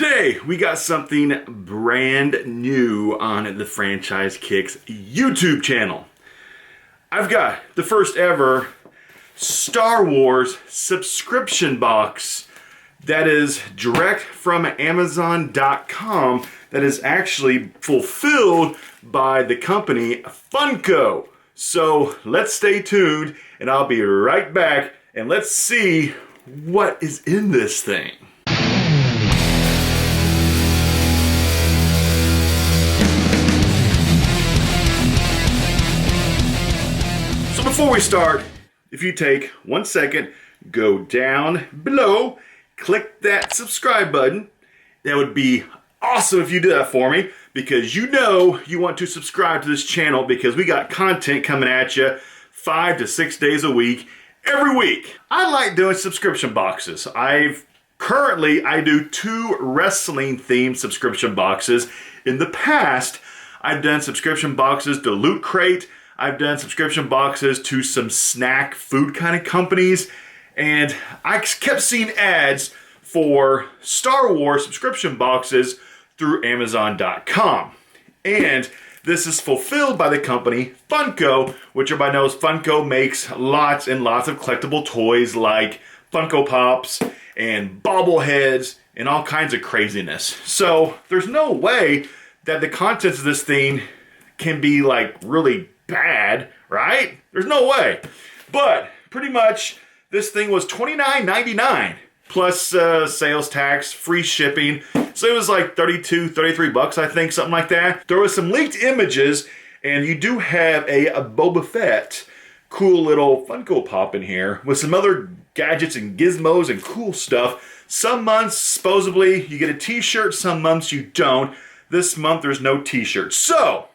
Today, we got something brand new on the Franchise Kicks YouTube channel. I've got the first ever Star Wars subscription box that is direct from Amazon.com that is actually fulfilled by the company Funko. So let's stay tuned and I'll be right back and let's see what is in this thing. So before we start, if you take 1 second, go down below, click that subscribe button. That would be awesome if you do that for me, because you know you want to subscribe to this channel because we got content coming at you 5 to 6 days a week, every week. I like doing subscription boxes. I do 2 wrestling themed subscription boxes. In the past, I've done subscription boxes to Loot Crate. I've done subscription boxes to some snack food kind of companies. And I kept seeing ads for Star Wars subscription boxes through Amazon.com. And this is fulfilled by the company Funko, which everybody knows Funko makes lots and lots of collectible toys like Funko Pops and bobbleheads and all kinds of craziness. So there's no way that the contents of this thing can be like really bad, right? There's no way. But pretty much this thing was $29.99 plus sales tax, free shipping. So it was like 33 bucks, I think, something like that. There was some leaked images, and you do have a Boba Fett cool little Funko Pop in here with some other gadgets and gizmos and cool stuff. Some months, supposedly, you get a t-shirt. Some months you don't. This month, there's no t-shirt. So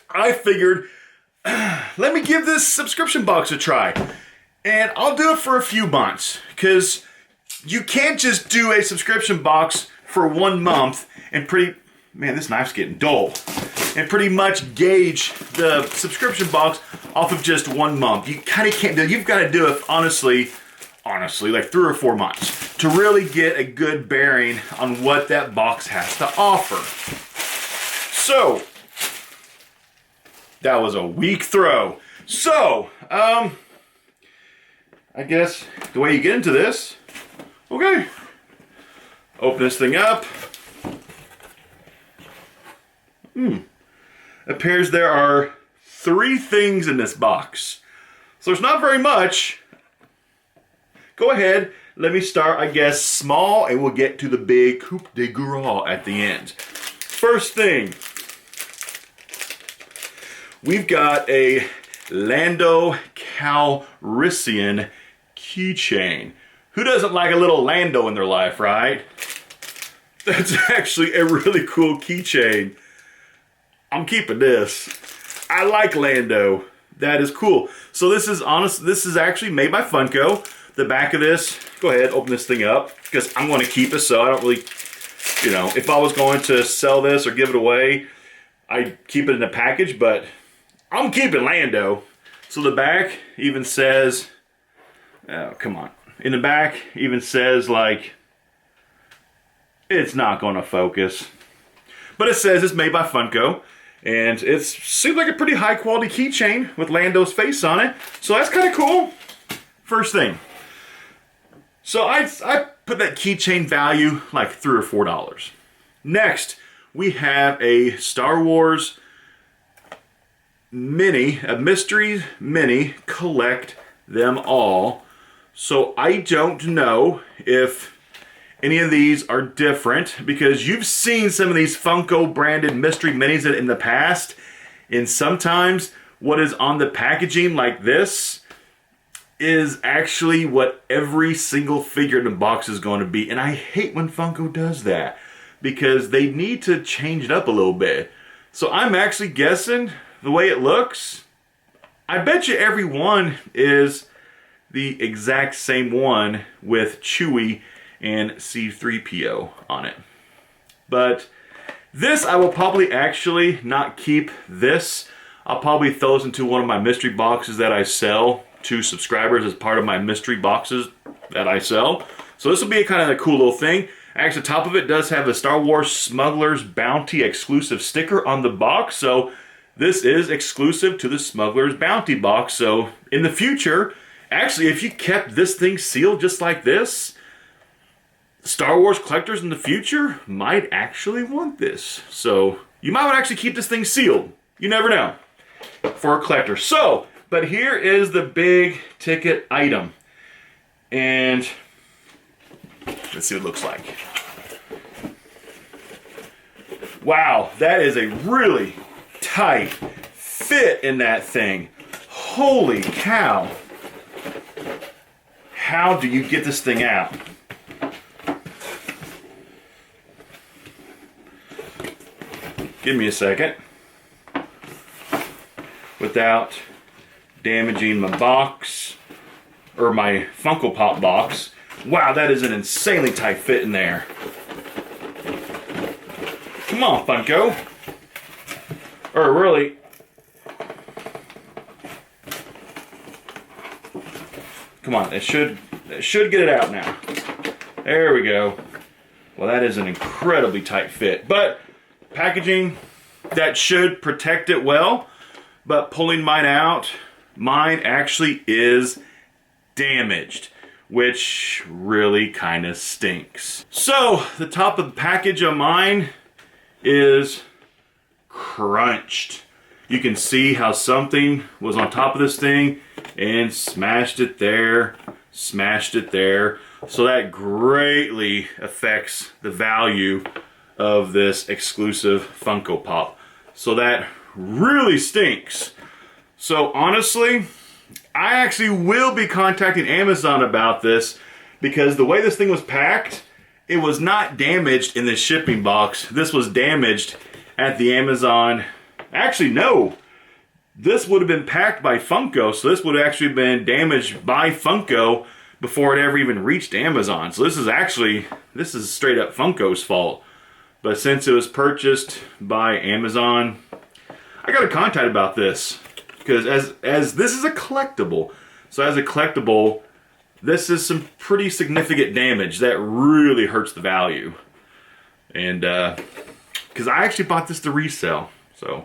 I figured, let me give this subscription box a try. And I'll do it for a few months, because you can't just do a subscription box for 1 month and man, this knife's getting dull, and pretty much gauge the subscription box off of just 1 month. You kind of can't do it. You've got to do it, honestly, like 3 or 4 months to really get a good bearing on what that box has to offer. So, that was a weak throw. So, I guess the way you get into this, okay, open this thing up. Appears there are 3 things in this box. So there's not very much. Go ahead, let me start, I guess, small, and we'll get to the big coup de grace at the end. First thing, we've got a Lando Calrissian keychain. Who doesn't like a little Lando in their life, right? That's actually a really cool keychain. I'm keeping this. I like Lando. That is cool. So this is actually made by Funko. The back of this, go ahead, open this thing up, because I'm going to keep it, so I don't really, if I was going to sell this or give it away, I'd keep it in a package, but I'm keeping Lando. So the back even says, oh, come on. In the back even says, like, it's not going to focus. But it says it's made by Funko. And it seems like a pretty high quality keychain with Lando's face on it. So that's kind of cool. First thing. So I put that keychain value like $3 or $4. Next, we have a Star Wars mini, a mystery mini, collect them all. So I don't know if any of these are different, because you've seen some of these Funko branded mystery minis in the past, and sometimes what is on the packaging like this is actually what every single figure in the box is going to be. And I hate when Funko does that, because they need to change it up a little bit. So I'm actually guessing the way it looks, I bet you every one is the exact same one with Chewie and C-3PO on it. But this, I will probably actually not keep this. I'll probably throw this into one of my mystery boxes that I sell to subscribers as part of my mystery boxes that I sell. So this will be a kind of a cool little thing. Actually, the top of it does have a Star Wars Smuggler's Bounty exclusive sticker on the box, so this is exclusive to the Smuggler's Bounty box. So in the future, actually, if you kept this thing sealed just like this, Star Wars collectors in the future might actually want this. So you might want to actually keep this thing sealed. You never know, for a collector. So, but here is the big ticket item. And let's see what it looks like. Wow, that is a really tight fit in that thing. Holy cow. How do you get this thing out? Give me a second. Without damaging my box, or my Funko Pop box. Wow, that is an insanely tight fit in there. Come on, Funko. Or really, come on, it should get it out now. There we go. Well, that is an incredibly tight fit, but packaging that should protect it well. But pulling mine out, mine actually is damaged, which really kind of stinks. So the top of the package on mine is crunched. You can see how something was on top of this thing and smashed it there, smashed it there. So that greatly affects the value of this exclusive Funko Pop. So that really stinks. So honestly, I actually will be contacting Amazon about this, because the way this thing was packed, it was not damaged in the shipping box. This was damaged at the Amazon. Actually, no. This would have been packed by Funko, so this would have actually been damaged by Funko before it ever even reached Amazon. So this is straight up Funko's fault. But since it was purchased by Amazon, I got a contact about this, because as this is a collectible, so as a collectible, this is some pretty significant damage that really hurts the value. And because I actually bought this to resell, so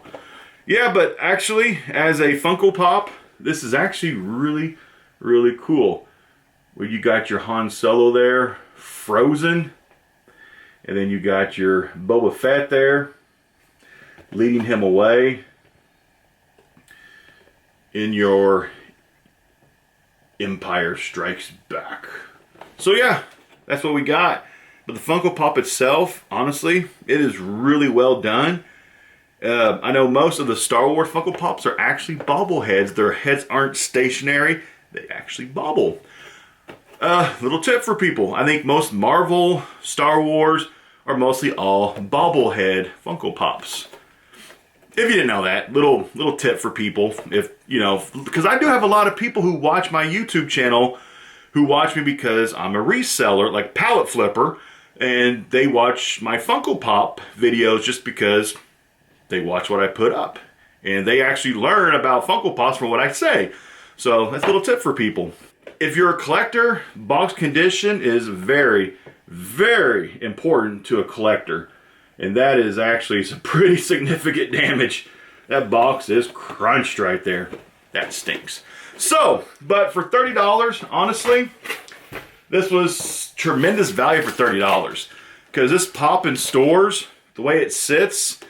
yeah. But actually, as a Funko Pop, this is actually really, really cool. Where you got your Han Solo there, frozen, and then you got your Boba Fett there, leading him away in your Empire Strikes Back. So yeah, that's what we got. But the Funko Pop itself, honestly, it is really well done. I know most of the Star Wars Funko Pops are actually bobbleheads. Their heads aren't stationary. They actually bobble. Little tip for people. I think most Marvel, Star Wars are mostly all bobblehead Funko Pops. If you didn't know that, little tip for people. If you know, because I do have a lot of people who watch my YouTube channel who watch me because I'm a reseller, like pallet flipper, and they watch my Funko Pop videos just because they watch what I put up. And they actually learn about Funko Pops from what I say. So that's a little tip for people. If you're a collector, box condition is very, very important to a collector. And that is actually some pretty significant damage. That box is crunched right there. That stinks. So, but for $30, honestly, this was tremendous value for $30. Because this pop in stores, the way it sits,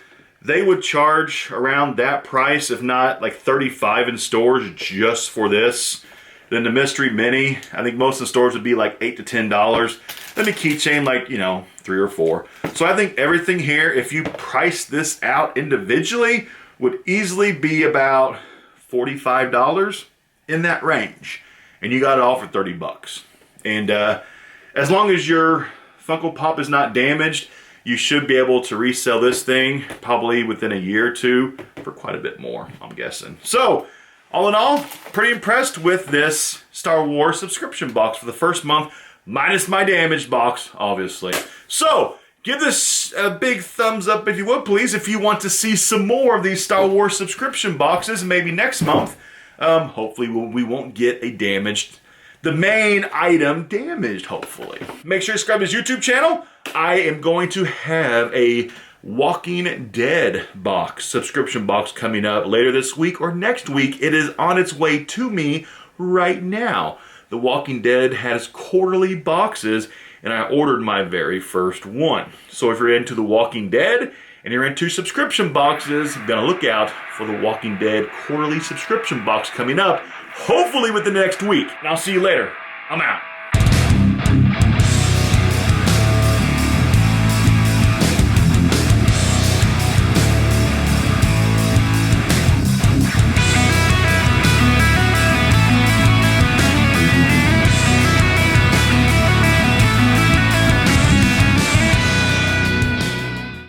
they would charge around that price, if not like $35 in stores just for this. Then the Mystery Mini, I think most of the stores would be like $8 to $10. Then the keychain, like, you know, $3 or $4. So I think everything here, if you price this out individually, would easily be about $45 in that range. And you got it all for 30 bucks. And as long as your Funko Pop is not damaged, you should be able to resell this thing probably within a year or two for quite a bit more, I'm guessing. So, all in all, pretty impressed with this Star Wars subscription box for the first month, minus my damaged box, obviously. So, give this a big thumbs up if you would, please, if you want to see some more of these Star Wars subscription boxes, maybe next month. Hopefully we won't get a damaged the main item damaged, hopefully. Make sure you subscribe to his YouTube channel. I am going to have a Walking Dead box, subscription box coming up later this week or next week. It is on its way to me right now. The Walking Dead has quarterly boxes, and I ordered my very first one. So if you're into The Walking Dead and you're into subscription boxes, be on the lookout for the Walking Dead quarterly subscription box coming up, hopefully within the next week. And I'll see you later. I'm out.